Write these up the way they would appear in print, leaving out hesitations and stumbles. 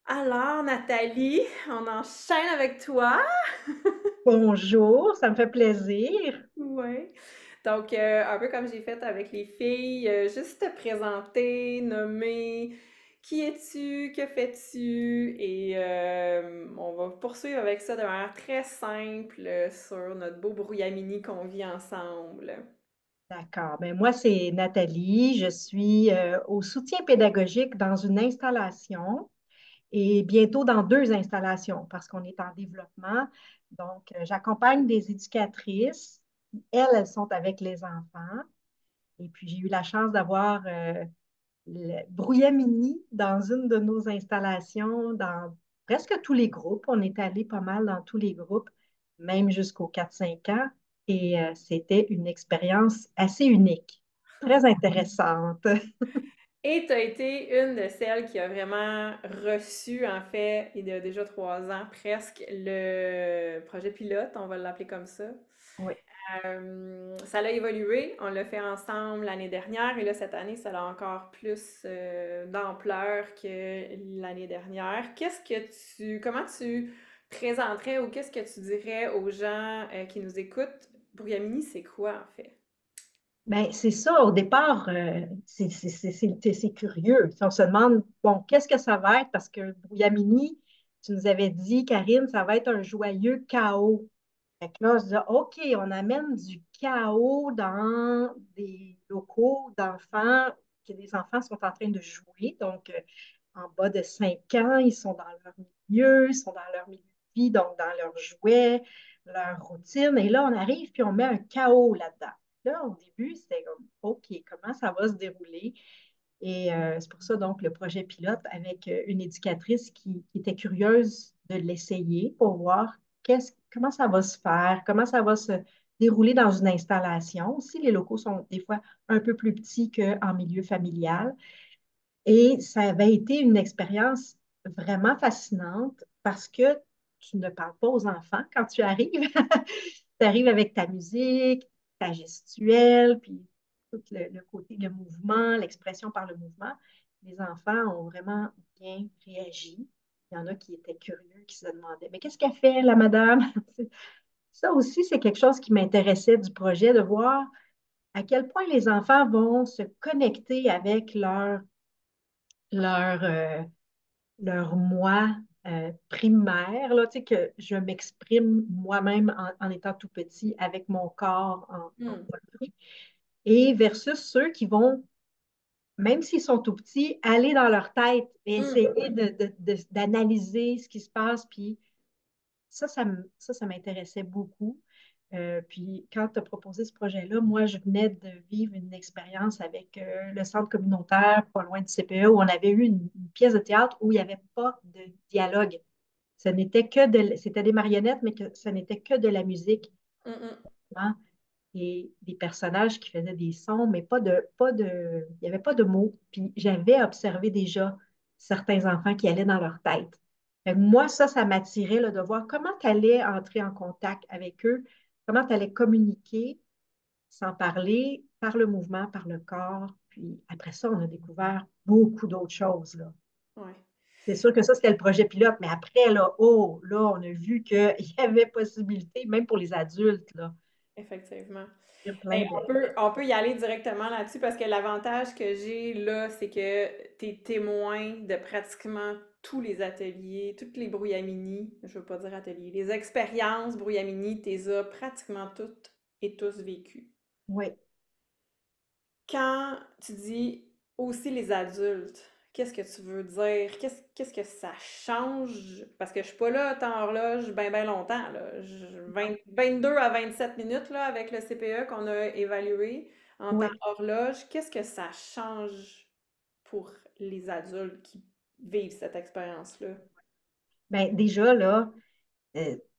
Alors, Nathalie, on enchaîne avec toi. Bonjour, ça me fait plaisir. Ouais. Donc, un peu comme j'ai fait avec les filles, juste te présenter, nommer qui es-tu, que fais-tu, et on va poursuivre avec ça de manière très simple sur notre beau brouillamini qu'on vit ensemble. D'accord. Ben moi, c'est Nathalie. Je suis au soutien pédagogique dans une installation et bientôt dans deux installations parce qu'on est en développement. Donc, j'accompagne des éducatrices. Elles sont avec les enfants. Et puis, j'ai eu la chance d'avoir le Brouillamini dans une de nos installations, dans presque tous les groupes. On est allé pas mal dans tous les groupes, même jusqu'aux 4-5 ans. Et c'était une expérience assez unique, très intéressante. Et tu as été une de celles qui a vraiment reçu, en fait, il y a déjà 3 ans presque, le projet pilote, on va l'appeler comme ça. Oui, Ça a évolué, on l'a fait ensemble l'année dernière et là, cette année, ça a encore plus d'ampleur que l'année dernière. Comment tu présenterais ou qu'est-ce que tu dirais aux gens qui nous écoutent? Brouillamini, c'est quoi en fait? ben, c'est ça. Au départ, c'est curieux. Si on se demande, bon, qu'est-ce que ça va être? Parce que Brouillamini, tu nous avais dit, Karine, ça va être un joyeux chaos. Fait que là, je dis, OK, on amène du chaos dans des locaux d'enfants, que les enfants sont en train de jouer. Donc, en bas de 5 ans, ils sont dans leur milieu, ils sont dans leur milieu de vie, donc dans leurs jouets, leur routine. Et là, on arrive, puis on met un chaos là-dedans. Là, au début, c'était comme, OK, comment ça va se dérouler? Et c'est pour ça, donc, le projet pilote avec une éducatrice qui était curieuse de l'essayer pour voir comment ça va se faire, comment ça va se dérouler dans une installation. Si les locaux sont des fois un peu plus petits qu'en milieu familial. Et ça avait été une expérience vraiment fascinante parce que tu ne parles pas aux enfants quand tu arrives. Tu arrives avec ta musique, ta gestuelle, puis tout le côté, le mouvement, l'expression par le mouvement. Les enfants ont vraiment bien réagi. Il y en a qui étaient curieux, qui se demandaient, mais qu'est-ce qu'a fait la madame? Ça aussi, c'est quelque chose qui m'intéressait du projet, de voir à quel point les enfants vont se connecter avec leur, leur moi primaire, là, tu sais, que je m'exprime moi-même en étant tout petit avec mon corps en Hmm. poitrine, et versus ceux qui vont, même s'ils sont tout petits, aller dans leur tête et Hmm. essayer d'analyser ce qui se passe. Puis ça m'intéressait beaucoup. Puis quand tu as proposé ce projet-là, moi, je venais de vivre une expérience avec le centre communautaire, pas loin du CPE, où on avait eu une pièce de théâtre où il n'y avait pas de dialogue. C'était des marionnettes, mais que ce n'était que de la musique, Hmm, hmm. hein, et des personnages qui faisaient des sons, mais il n'y avait pas de mots. Puis j'avais observé déjà certains enfants qui allaient dans leur tête. Fait que moi, ça m'attirait là, de voir comment tu allais entrer en contact avec eux, comment tu allais communiquer sans parler, par le mouvement, par le corps. Puis après ça, on a découvert beaucoup d'autres choses, là. Ouais, C'est sûr que ça, c'était le projet pilote, mais après, là, oh, là, on a vu qu'il y avait possibilité, même pour les adultes, là. effectivement. Il y a plein Ben, de. on peut y aller directement là-dessus parce que l'avantage que j'ai là, c'est que tu es témoin de pratiquement tous les ateliers, toutes les brouillamini, je veux pas dire ateliers, les expériences brouillamini, tu les as pratiquement toutes et tous vécues. Oui. Quand tu dis aussi les adultes, qu'est-ce que tu veux dire? Qu'est-ce que ça change? Parce que je suis pas là à temps horloge ben longtemps, là. 22 à 27 minutes là, avec le CPE qu'on a évalué en temps Oui. horloge. Qu'est-ce que ça change pour les adultes qui vivent cette expérience-là? Bien, déjà, là,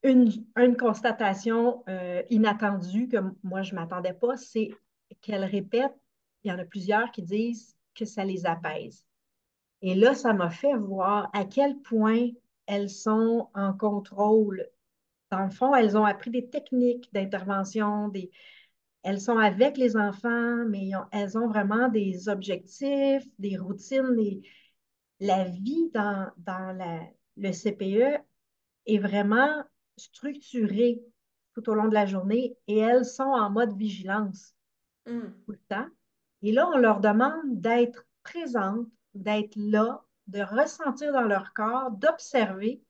une constatation inattendue que moi, je ne m'attendais pas, c'est qu'elle répète, il y en a plusieurs qui disent que ça les apaise. Et là, ça m'a fait voir à quel point elles sont en contrôle. Dans le fond, elles ont appris des techniques d'intervention, elles sont avec les enfants, mais elles ont vraiment des objectifs, des routines, la vie le CPE est vraiment structurée tout au long de la journée et elles sont en mode vigilance Hum, tout le temps. Et là, on leur demande d'être présentes, d'être là, de ressentir dans leur corps, d'observer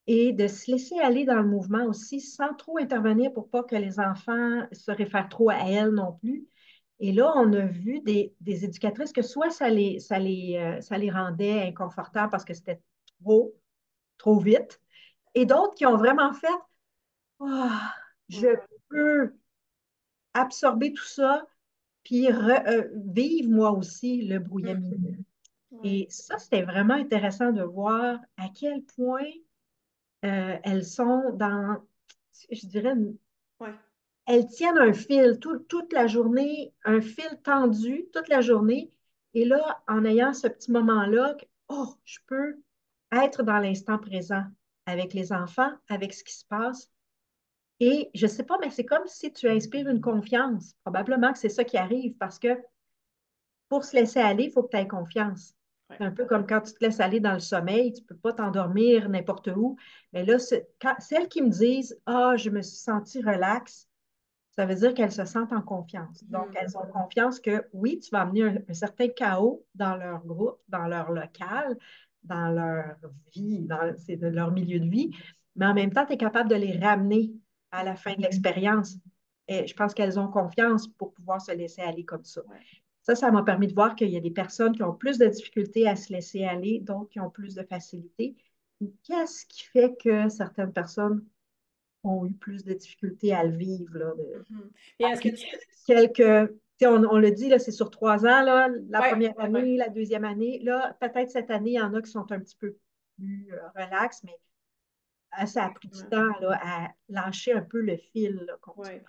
et de se laisser aller dans le mouvement aussi sans trop intervenir pour pas que les enfants se réfèrent trop à elles non plus. Et là, on a vu des éducatrices que soit ça les rendait inconfortables parce que c'était trop, trop vite, et d'autres qui ont vraiment fait Ah, je ouais. peux absorber tout ça, puis vivre moi aussi le Hum, brouillamini. ouais. Et ça, c'était vraiment intéressant de voir à quel point elles sont je dirais, Ouais. elles tiennent un fil toute la journée, un fil tendu toute la journée. Et là, en ayant ce petit moment-là, oh, je peux être dans l'instant présent avec les enfants, avec ce qui se passe. Et je ne sais pas, mais c'est comme si tu inspires une confiance. Probablement que c'est ça qui arrive parce que pour se laisser aller, il faut que tu aies confiance. Ouais. C'est un peu comme quand tu te laisses aller dans le sommeil, tu ne peux pas t'endormir n'importe où. Mais là, celles qui me disent Ah, je me suis sentie relaxe, ça veut dire qu'elles se sentent en confiance. Donc, Hum, elles ont confiance que oui, tu vas amener un certain chaos dans leur groupe, dans leur local, dans leur vie, c'est de leur milieu de vie, mais en même temps, tu es capable de les ramener à la hum, fin de l'expérience. Et je pense qu'elles ont confiance pour pouvoir se laisser aller comme ça. ouais. Ça m'a permis de voir qu'il y a des personnes qui ont plus de difficultés à se laisser aller, d'autres qui ont plus de facilité. Qu'est-ce qui fait que certaines personnes ont eu plus de difficultés à le vivre, là, Mhm. Et est-ce que puis tu... quelques, on le dit, là, c'est sur 3 ans, là, la Ouais, première ouais, année, la deuxième année. Là, peut-être cette année, il y en a qui sont un petit peu plus relax, mais ça a pris du effectivement. temps là, à lâcher un peu le fil là, qu'on Ouais. tient.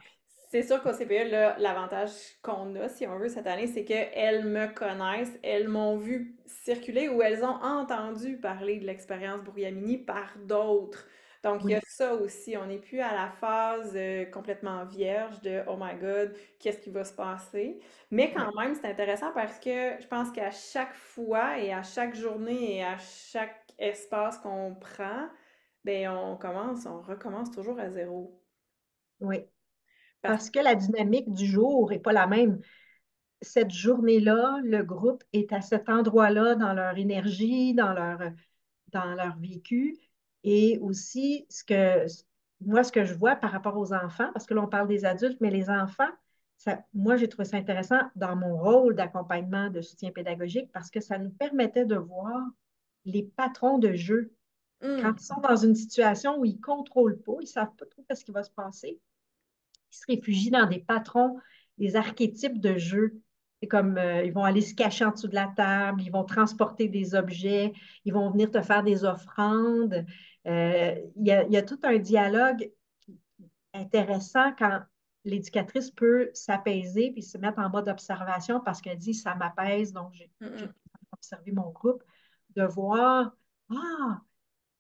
C'est sûr qu'au CPE, là, l'avantage qu'on a, si on veut, cette année, c'est qu'elles me connaissent, elles m'ont vu circuler ou elles ont entendu parler de l'expérience Brouillamini par d'autres. Donc, il y a Oui, ça aussi. On n'est plus à la phase complètement vierge de Oh my God, qu'est-ce qui va se passer? Mais oui, quand même, c'est intéressant parce que je pense qu'à chaque fois et à chaque journée et à chaque espace qu'on prend, ben on recommence toujours à zéro. oui. Parce Parce que la dynamique du jour n'est pas la même. Cette journée-là, le groupe est à cet endroit-là dans leur énergie, dans leur vécu. Et aussi, moi, ce que je vois par rapport aux enfants, parce que là, on parle des adultes, mais les enfants, moi, j'ai trouvé ça intéressant dans mon rôle d'accompagnement de soutien pédagogique parce que ça nous permettait de voir les patrons de jeu. Quand que... ils sont dans une situation où ils ne contrôlent pas, ils ne savent pas trop ce qui va se passer, ils se réfugient dans des patrons, des archétypes de jeu. C'est comme ils vont aller se cacher en dessous de la table, ils vont transporter des objets, ils vont venir te faire des offrandes. Il y a tout un dialogue intéressant quand l'éducatrice peut s'apaiser puis se mettre en mode observation parce qu'elle dit ça m'apaise, donc j'ai Mm, observé mon groupe, de voir Ah,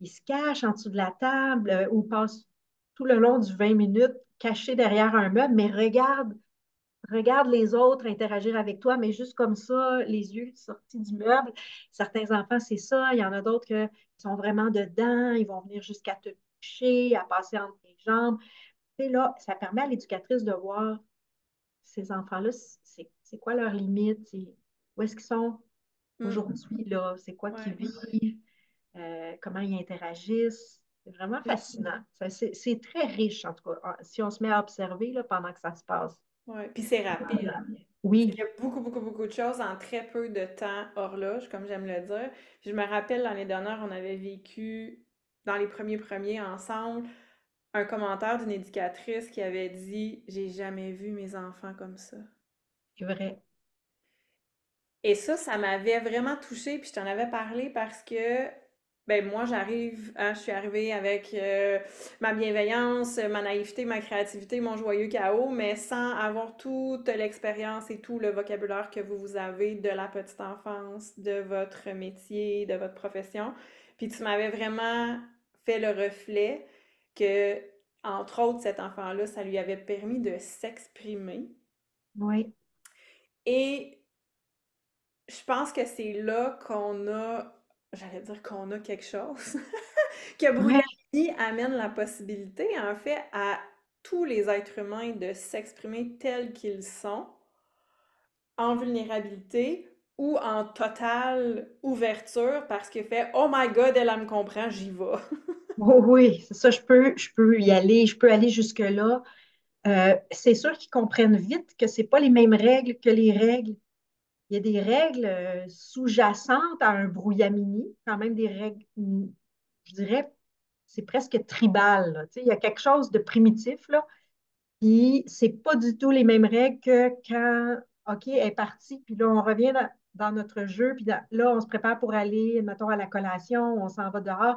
il se cache en dessous de la table ou passe tout le long du 20 minutes caché derrière un meuble, mais regarde les autres interagir avec toi, mais juste comme ça, les yeux sortis du meuble. Certains enfants, c'est ça. Il y en a d'autres qui sont vraiment dedans. Ils vont venir jusqu'à te toucher, à passer entre tes jambes. Et là, ça permet à l'éducatrice de voir ces enfants-là, c'est quoi leurs limites, où est-ce qu'ils sont mm, aujourd'hui, là, c'est quoi qu'ils ouais. vivent, comment ils interagissent. C'est vraiment Puis, fascinant. C'est très riche, en tout cas, si on se met à observer là, pendant que ça se passe. ouais. Puis c'est rapide. C'est Oui, qu'il y a beaucoup, beaucoup, beaucoup de choses en très peu de temps horloge, comme j'aime le dire. Puis je me rappelle l'année dernière, on avait vécu dans les premiers ensemble un commentaire d'une éducatrice qui avait dit j'ai jamais vu mes enfants comme ça. c'est vrai. Et ça m'avait vraiment touchée, puis je t'en avais parlé parce que, ben moi, je suis arrivée avec ma bienveillance, ma naïveté, ma créativité, mon joyeux chaos, mais sans avoir toute l'expérience et tout le vocabulaire que vous avez de la petite enfance, de votre métier, de votre profession. Puis tu m'avais vraiment fait le reflet que, entre autres, cet enfant-là, ça lui avait permis de s'exprimer. Oui, Et je pense que c'est là qu'on a, j'allais dire qu'on a quelque chose, que Ouais. Brouillardini amène la possibilité, en fait, à tous les êtres humains de s'exprimer tels qu'ils sont, en vulnérabilité ou en totale ouverture, parce que fait Oh my God, elle me comprend, j'y vais. Oui, oui, c'est ça, je peux y aller, je peux aller jusque-là. C'est sûr qu'ils comprennent vite que c'est pas les mêmes règles que les règles. Il y a des règles sous-jacentes à un brouillamini, quand même des règles, je dirais, c'est presque tribal, là. Tu sais, il y a quelque chose de primitif, là. Puis, c'est pas du tout les mêmes règles que quand, OK, elle est partie, puis là, on revient dans notre jeu, puis là, on se prépare pour aller, mettons, à la collation, on s'en va dehors,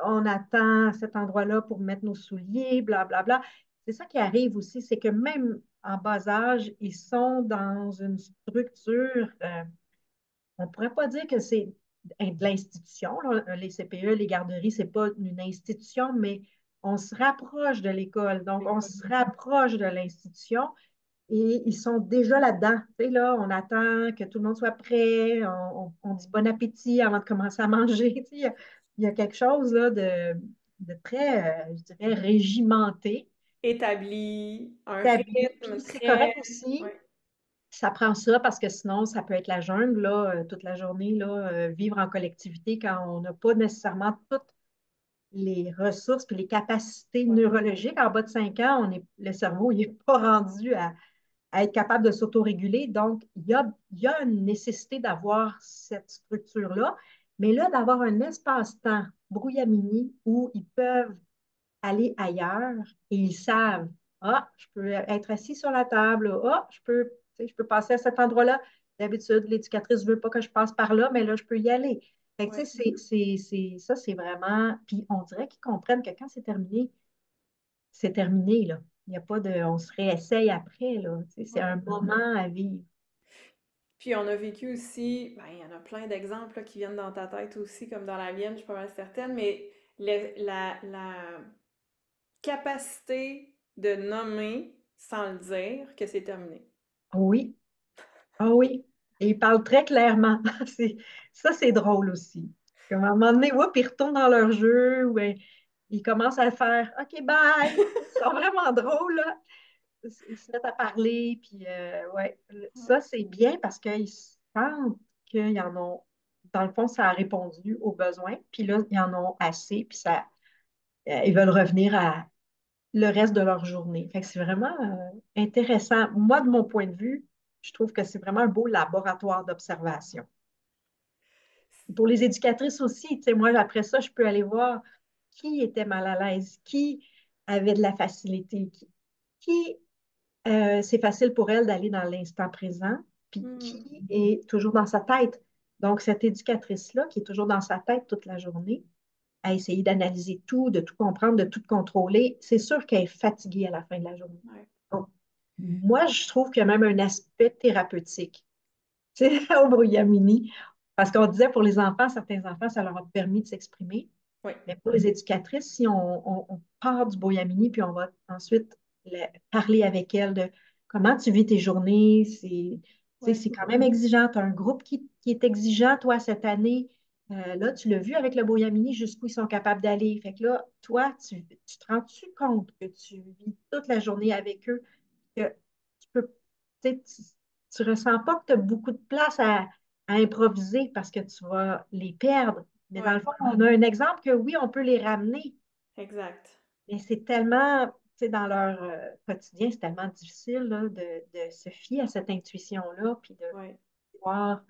on attend à cet endroit-là pour mettre nos souliers, blablabla. C'est ça qui arrive aussi, c'est que même en bas âge, ils sont dans une structure, on ne pourrait pas dire que c'est de l'institution, là. Les CPE, les garderies, ce n'est pas une institution, mais on se rapproche de l'école. Donc, on se rapproche de l'institution et ils sont déjà là-dedans. Tu sais, là, on attend que tout le monde soit prêt, on dit bon appétit avant de commencer à manger. Tu sais, il y a quelque chose là, de très, je dirais, régimenté. Établi, un Puis rythme c'est très... correct aussi. Ouais, Ça prend ça parce que sinon, ça peut être la jungle là, toute la journée, là, vivre en collectivité quand on n'a pas nécessairement toutes les ressources et les capacités ouais, neurologiques. En bas de 5 ans, le cerveau n'est pas rendu à être capable de s'autoréguler. Donc, il y a une nécessité d'avoir cette structure-là, mais là, d'avoir un espace-temps brouillamini où ils peuvent aller ailleurs et ils savent, ah, je peux être assis sur la table, ah, tu sais, je peux passer à cet endroit-là. D'habitude, l'éducatrice ne veut pas que je passe par là, mais là, je peux y aller. Fait que, tu ouais, sais, ça, c'est vraiment. Puis on dirait qu'ils comprennent que quand c'est terminé, là. Il n'y a pas de. On se réessaye après, là. Tu sais, c'est ouais. un moment à vivre. Puis on a vécu aussi, ben, il y en a plein d'exemples là, qui viennent dans ta tête aussi, comme dans la mienne, je suis pas mal certaine, mais la capacité de nommer sans le dire que c'est terminé. Oui, ah oui. Et ils parlent très clairement. C'est- Ça, c'est drôle aussi. Comme à un moment donné, whoop, ils retournent dans leur jeu, ou ils commencent à faire OK, bye. Ils sont vraiment drôles, là. Ils se mettent à parler, puis ouais, Ouais, ça, c'est bien parce qu'ils sentent qu'ils en ont, dans le fond, ça a répondu aux besoins, puis là, ils en ont assez, puis ça, ils veulent revenir à le reste de leur journée. Fait que c'est vraiment intéressant. Moi, de mon point de vue, je trouve que c'est vraiment un beau laboratoire d'observation. Pour les éducatrices aussi, tu sais, moi, après ça, je peux aller voir qui était mal à l'aise, qui avait de la facilité, qui c'est facile pour elle d'aller dans l'instant présent, puis hmm, qui est toujours dans sa tête. Donc, cette éducatrice-là, qui est toujours dans sa tête toute la journée, à essayer d'analyser tout, de tout comprendre, de tout contrôler, c'est sûr qu'elle est fatiguée à la fin de la journée. ouais, Donc, moi, je trouve qu'il y a même un aspect thérapeutique, tu sais, au brouillamini, parce qu'on disait pour les enfants, certains enfants, ça leur a permis de s'exprimer. ouais, Mais pour les éducatrices, si on part du Boyamini, puis on va ensuite parler avec elles de comment tu vis tes journées, ouais, c'est quand même exigeant. Tu as un groupe qui est exigeant, toi, cette année. Là, tu l'as vu avec le Boyamini, jusqu'où ils sont capables d'aller. Fait que là, toi, tu te rends-tu compte que tu vis toute la journée avec eux, que tu peux, tu sais, tu ressens pas que tu as beaucoup de place à improviser parce que tu vas les perdre. Mais dans ouais, le fond, on a un exemple que oui, on peut les ramener, exact. mais c'est tellement, tu sais, dans leur quotidien, c'est tellement difficile là, de se fier à cette intuition-là, puis de Ouais. pouvoir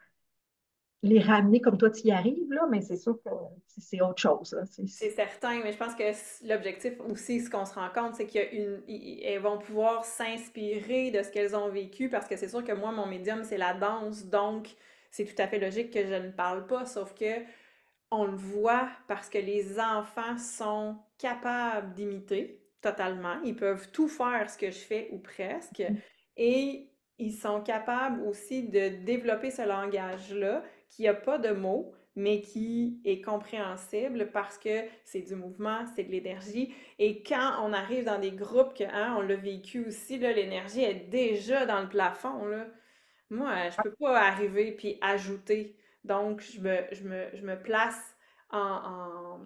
les ramener comme toi, tu y arrives, là, mais c'est sûr que c'est autre chose, là. C'est certain, mais je pense que l'objectif aussi, ce qu'on se rend compte, c'est qu'il y a elles vont pouvoir s'inspirer de ce qu'elles ont vécu, parce que c'est sûr que moi, mon médium, c'est la danse, donc c'est tout à fait logique que je ne parle pas, sauf que on le voit parce que les enfants sont capables d'imiter totalement. Ils peuvent tout faire ce que je fais ou presque. Et ils sont capables aussi de développer ce langage-là qui n'a pas de mots, mais qui est compréhensible parce que c'est du mouvement, c'est de l'énergie. Et quand on arrive dans des groupes que, hein, on l'a vécu aussi, là, l'énergie est déjà dans le plafond, là. Moi, je peux pas arriver puis ajouter. Donc, je me place en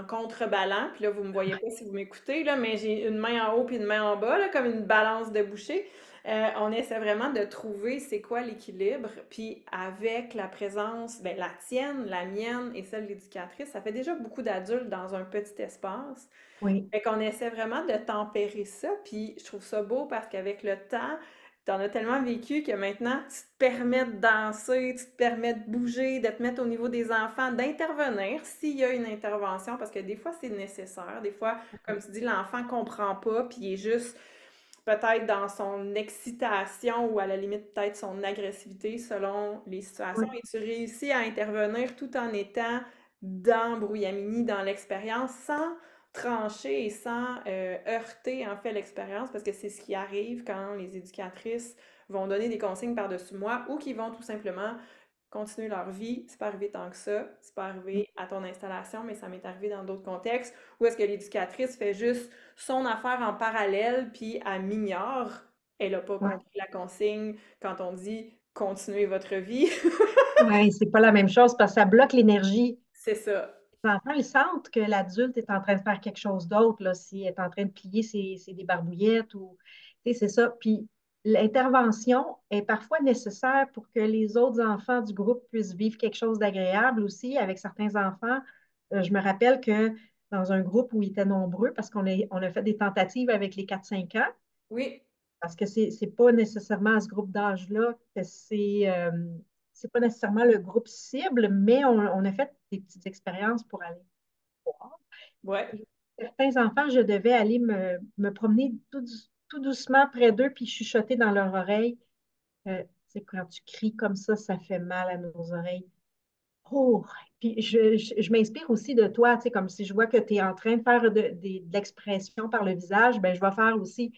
contreballant. Puis là, vous me voyez pas si vous m'écoutez, là, mais j'ai une main en haut puis une main en bas, là, comme une balance de boucher. On essaie vraiment de trouver c'est quoi l'équilibre. Puis avec la présence, ben, la tienne, la mienne et celle de l'éducatrice, ça fait déjà beaucoup d'adultes dans un petit espace. Oui, Fait qu'on essaie vraiment de tempérer ça, puis je trouve ça beau parce qu'avec le temps, t'en as tellement vécu que maintenant, tu te permets de danser, tu te permets de bouger, de te mettre au niveau des enfants, d'intervenir s'il y a une intervention, parce que des fois, c'est nécessaire. Des fois, comme tu dis, l'enfant comprend pas, puis il est juste peut-être dans son excitation ou à la limite peut-être son agressivité selon les situations, oui, et tu réussis à intervenir tout en étant dans Brouillamini, dans l'expérience, sans trancher et sans heurter en fait l'expérience, parce que c'est ce qui arrive quand les éducatrices vont donner des consignes par-dessus moi ou qui vont tout simplement continuer leur vie. C'est pas arrivé tant que ça. C'est pas oui, arrivé à ton installation, mais ça m'est arrivé dans d'autres contextes où est-ce que l'éducatrice fait juste son affaire en parallèle, puis elle m'ignore. Elle n'a pas oui. compris la consigne quand on dit continuez votre vie. Ouais, c'est pas la même chose parce que ça bloque l'énergie. C'est ça. Les enfants, ils sentent que l'adulte est en train de faire quelque chose d'autre, là, s'il est en train de plier ses débarbouillettes ou, tu sais, c'est ça. Puis l'intervention est parfois nécessaire pour que les autres enfants du groupe puissent vivre quelque chose d'agréable aussi avec certains enfants. Je me rappelle que dans un groupe où ils étaient nombreux, parce on a fait des tentatives avec les 4-5 ans, Oui, parce que c'est pas nécessairement à ce groupe d'âge-là que c'est pas nécessairement le groupe cible, mais on a fait des petites expériences pour aller voir. ouais, Et certains enfants, je devais aller me promener tout doucement près d'eux puis chuchoter dans leur oreille. C'est quand tu cries comme ça fait mal à nos oreilles. Oh! Puis je m'inspire aussi de toi, tu sais, comme si je vois que tu es en train de faire de l'expression par le visage, ben, je vais faire aussi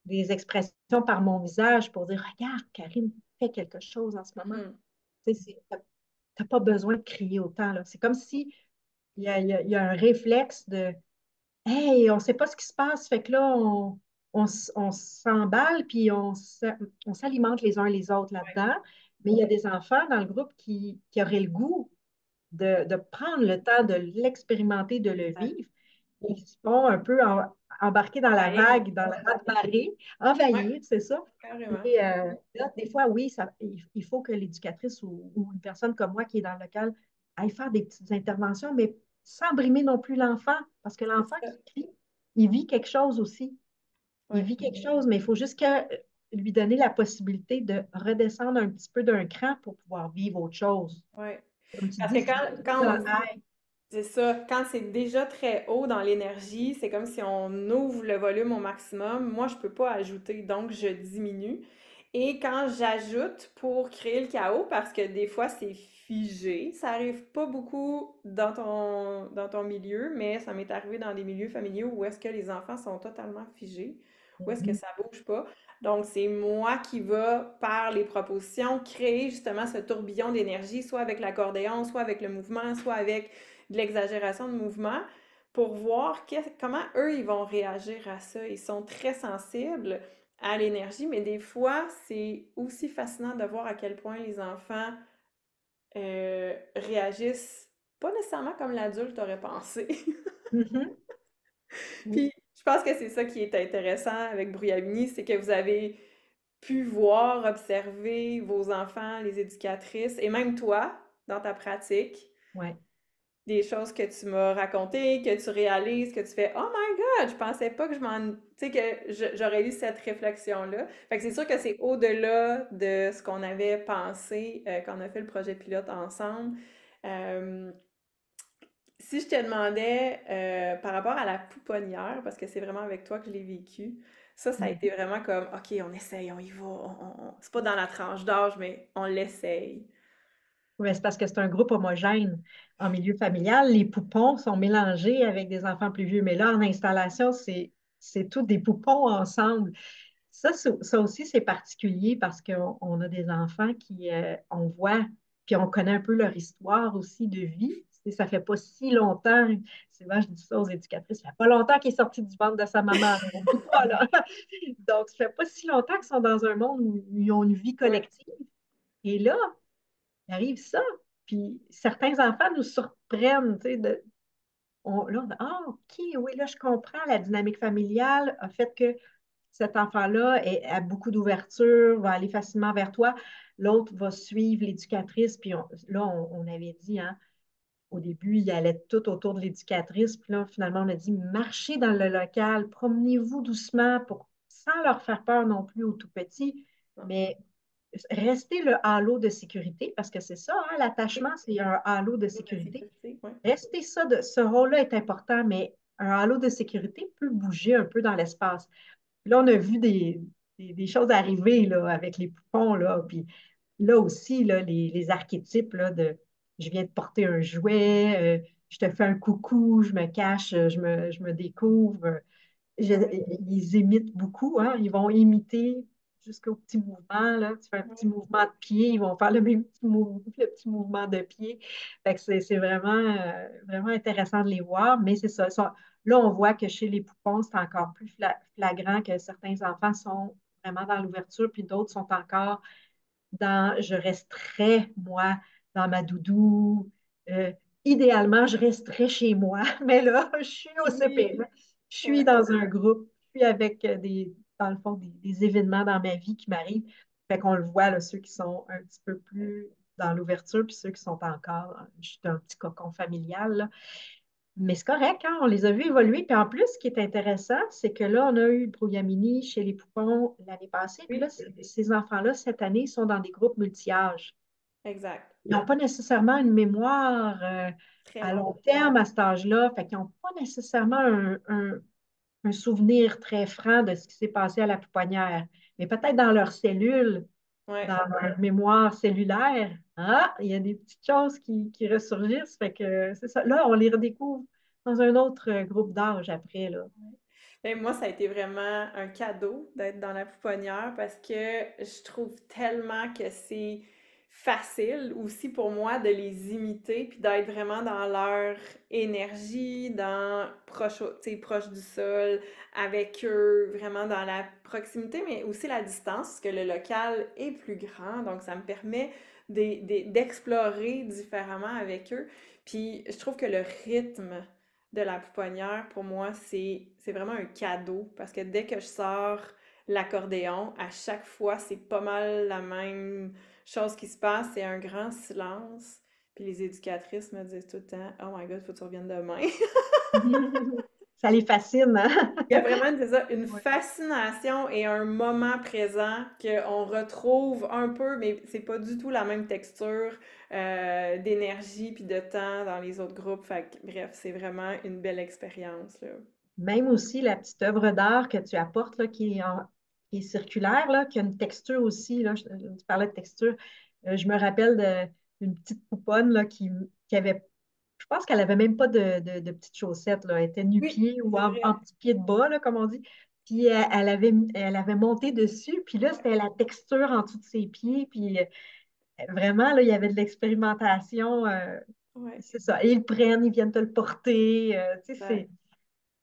des expressions par mon visage pour dire, regarde, Karine fait quelque chose en ce moment. mhm, Tu sais, t'as pas besoin de crier autant, là. C'est comme si il y a un réflexe de, hey, on sait pas ce qui se passe, fait que là, on s'emballe, puis on s'alimente les uns les autres ouais, là-dedans. Mais il y a des enfants dans le groupe qui auraient le goût de prendre le temps de l'expérimenter, de le exact. vivre. Ils se font un peu embarquer dans la Envahir. vague, dans la marée, Ouais, envahir, c'est ça. carrément. Et là, des fois, oui, il faut que l'éducatrice ou une personne comme moi qui est dans le local aille faire des petites interventions, mais sans brimer non plus l'enfant, parce que C'est l'enfant ça. qui crie, il vit quelque chose aussi. Il Ouais, vit quelque chose, mais il faut juste lui donner la possibilité de redescendre un petit peu d'un cran pour pouvoir vivre autre chose. ouais. Comme tu Parce dis, que c'est quand dans on l'air. C'est ça. Quand c'est déjà très haut dans l'énergie, c'est comme si on ouvre le volume au maximum. Moi, je peux pas ajouter, donc je diminue. Et quand j'ajoute pour créer le chaos, parce que des fois c'est figé, ça arrive pas beaucoup dans ton milieu, mais ça m'est arrivé dans des milieux familiaux où est-ce que les enfants sont totalement figés, où est-ce que Mhm. ça bouge pas. Donc c'est moi qui va, par les propositions, créer justement ce tourbillon d'énergie, soit avec l'accordéon, soit avec le mouvement, soit avec de l'exagération de mouvement pour voir comment eux, ils vont réagir à ça. Ils sont très sensibles à l'énergie, mais des fois, c'est aussi fascinant de voir à quel point les enfants réagissent pas nécessairement comme l'adulte aurait pensé. Mhm. Oui, Puis, je pense que c'est ça qui est intéressant avec Brouillamini, c'est que vous avez pu voir, observer vos enfants, les éducatrices, et même toi, dans ta pratique, ouais. des choses que tu m'as racontées, que tu réalises, que tu fais Oh my God, je pensais pas que je m'en. Tu sais, que j'aurais eu cette réflexion-là. Fait que c'est sûr que c'est au-delà de ce qu'on avait pensé quand on a fait le projet pilote ensemble. Euh, Si je te demandais par rapport à la pouponnière, parce que c'est vraiment avec toi que je l'ai vécu, ça a été Mhm. vraiment comme OK, on essaye, on y va. C'est pas dans la tranche d'âge, mais on l'essaye. Ouais, c'est parce que c'est un groupe homogène en milieu familial. Les poupons sont mélangés avec des enfants plus vieux, mais là, en installation, c'est tous des poupons ensemble. Ça aussi, c'est particulier parce qu'on a des enfants qui, on voit, puis on connaît un peu leur histoire aussi de vie. Tu sais, ça fait pas si longtemps, c'est vrai, je dis ça aux éducatrices, ça fait pas longtemps qu'il est sorti du ventre de sa maman, là. On ne pas, là. Donc, ça fait pas si longtemps qu'ils sont dans un monde où ils ont une vie Ouais, collective. Et là, il arrive ça. Puis certains enfants nous surprennent, tu sais, là, on dit, ah, OK, oui, là, je comprends la dynamique familiale, a fait que cet enfant-là a beaucoup d'ouverture, va aller facilement vers toi. L'autre va suivre l'éducatrice. Puis là, on avait dit, hein, au début, il allait tout autour de l'éducatrice. Puis là, finalement, on a dit, marchez dans le local, promenez-vous doucement sans leur faire peur non plus aux tout petits, Non. mais restez le halo de sécurité, parce que c'est ça, hein, Oui, l'attachement, c'est un halo de de la sécurité. sécurité, ouais. Restez ça, ce rôle-là est important, mais un halo de sécurité peut bouger un peu dans l'espace. Là, on a vu des choses arriver là, avec les poupons, là, puis là aussi, là, les archétypes là, de je viens de porter un jouet, je te fais un coucou, je me cache, je me découvre. Ouais, Ils imitent beaucoup, hein, ils vont imiter jusqu'au petit mouvement. Là. Tu fais un petit ouais. mouvement de pied, ils vont faire le petit mouvement de pied. Fait que c'est vraiment intéressant de les voir, mais c'est ça. Là, on voit que chez les poupons, c'est encore plus flagrant que certains enfants sont vraiment dans l'ouverture, puis d'autres sont encore je resterais, moi, dans ma doudou. Euh, Idéalement, je resterais chez moi, mais là, je suis au Oui, CP. Je suis ouais. dans un groupe, je suis avec dans le fond, des événements dans ma vie qui m'arrivent. Fait qu'on le voit, là, ceux qui sont un petit peu plus dans l'ouverture, puis ceux qui sont encore juste un petit cocon familial, là. Mais c'est correct, hein, on les a vus évoluer. Puis en plus, ce qui est intéressant, c'est que là, on a eu Brouillamini chez les Poupons l'année passée. Puis là, Oui, ces enfants-là, cette année, ils sont dans des groupes multi-âges. exact. Ils n'ont pas nécessairement une mémoire Très à long. long terme à cet âge-là. Fait qu'ils n'ont pas nécessairement un souvenir très franc de ce qui s'est passé à la pouponnière. Mais peut-être dans leurs cellules, Ouais. dans leur mémoire cellulaire, ah, il y a des petites choses qui ressurgissent. Fait que c'est ça. Là, on les redécouvre dans un autre groupe d'âge après, là. Ben, moi, ça a été vraiment un cadeau d'être dans la pouponnière parce que je trouve tellement que c'est facile aussi pour moi de les imiter puis d'être vraiment dans leur énergie, tu sais, proche du sol, avec eux, vraiment dans la proximité, mais aussi la distance, parce que le local est plus grand, donc ça me permet d'explorer différemment avec eux. Puis je trouve que le rythme de la pouponnière, pour moi, c'est vraiment un cadeau parce que dès que je sors l'accordéon, à chaque fois, c'est pas mal la même chose qui se passe, c'est un grand silence. Puis les éducatrices me disent tout le temps, Oh my God, faut que tu reviennes demain. Ça les fascine, hein? Il y a vraiment c'est ça, une Ouais. fascination et un moment présent qu'on retrouve un peu, mais c'est pas du tout la même texture d'énergie puis de temps dans les autres groupes. Fait que, bref, c'est vraiment une belle expérience, là. Même aussi la petite œuvre d'art que tu apportes, là, qui est circulaire, là, qui a une texture aussi. Là, tu parlais de texture. Je me rappelle d'une petite pouponne là, qui avait, je pense qu'elle avait même pas de petites chaussettes. Là. Elle était Oui, nu-pied ou c'est en vrai. petit pied de bas, là, comme on dit. Puis elle avait monté dessus. Puis là, c'était la texture en dessous de ses pieds. Puis vraiment, là, il y avait de l'expérimentation. Ouais. C'est ça. Et ils le prennent, ils viennent te le porter. Tu sais, Exact.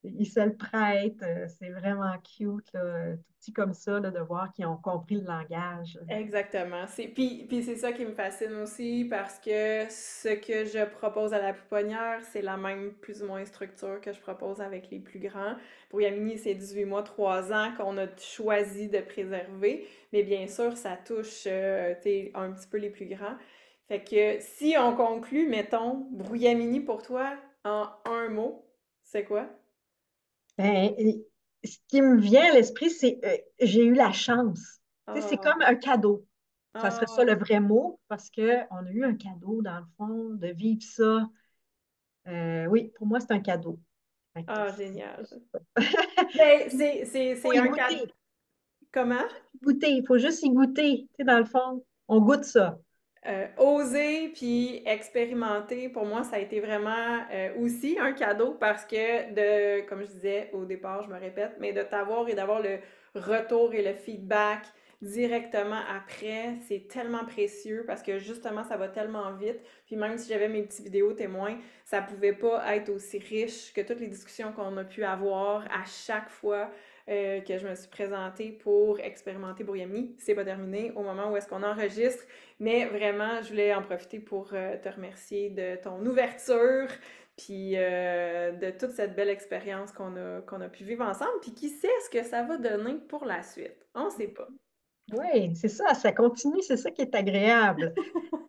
ils se le prêtent. C'est vraiment cute, là, tout petit comme ça, là, de voir qu'ils ont compris le langage. Exactement. Puis c'est ça qui me fascine aussi parce que ce que je propose à la pouponnière, c'est la même plus ou moins structure que je propose avec les plus grands. Pour Yamini, c'est 18 mois, 3 ans qu'on a choisi de préserver, mais bien sûr, ça touche tu sais, un petit peu les plus grands. Fait que si on conclut, mettons, Brouillamini pour toi en un mot, c'est quoi? Et ce qui me vient à l'esprit, c'est j'ai eu la chance. Tu sais, c'est Ah, comme un cadeau. Ça serait ça ah, le vrai mot, parce qu'on a eu un cadeau, dans le fond, de vivre ça. Oui, pour moi, c'est un cadeau. Fait que ah, génial. Ben, il faut c'est y un cadre. goûter. Comment? Il faut juste y goûter. Tu sais, dans le fond, on goûte ça. Oser puis expérimenter, pour moi, ça a été vraiment aussi un cadeau parce que comme je disais au départ, je me répète, mais de t'avoir et d'avoir le retour et le feedback directement après, c'est tellement précieux parce que justement, ça va tellement vite. Puis même si j'avais mes petits vidéos témoins, ça pouvait pas être aussi riche que toutes les discussions qu'on a pu avoir à chaque fois. que je me suis présentée pour expérimenter Brouillami. C'est pas terminé au moment où est-ce qu'on enregistre, mais vraiment, je voulais en profiter pour te remercier de ton ouverture, puis de toute cette belle expérience qu'on a pu vivre ensemble, puis qui sait ce que ça va donner pour la suite. On sait pas. Oui, c'est ça, ça continue, c'est ça qui est agréable.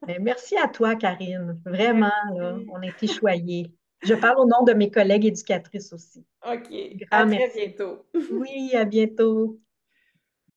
Mais merci à toi, Karine. Vraiment, là, Merci. on a été choyés. Je parle au nom de mes collègues éducatrices aussi. OK. À Grand très merci. bientôt. Oui, à bientôt.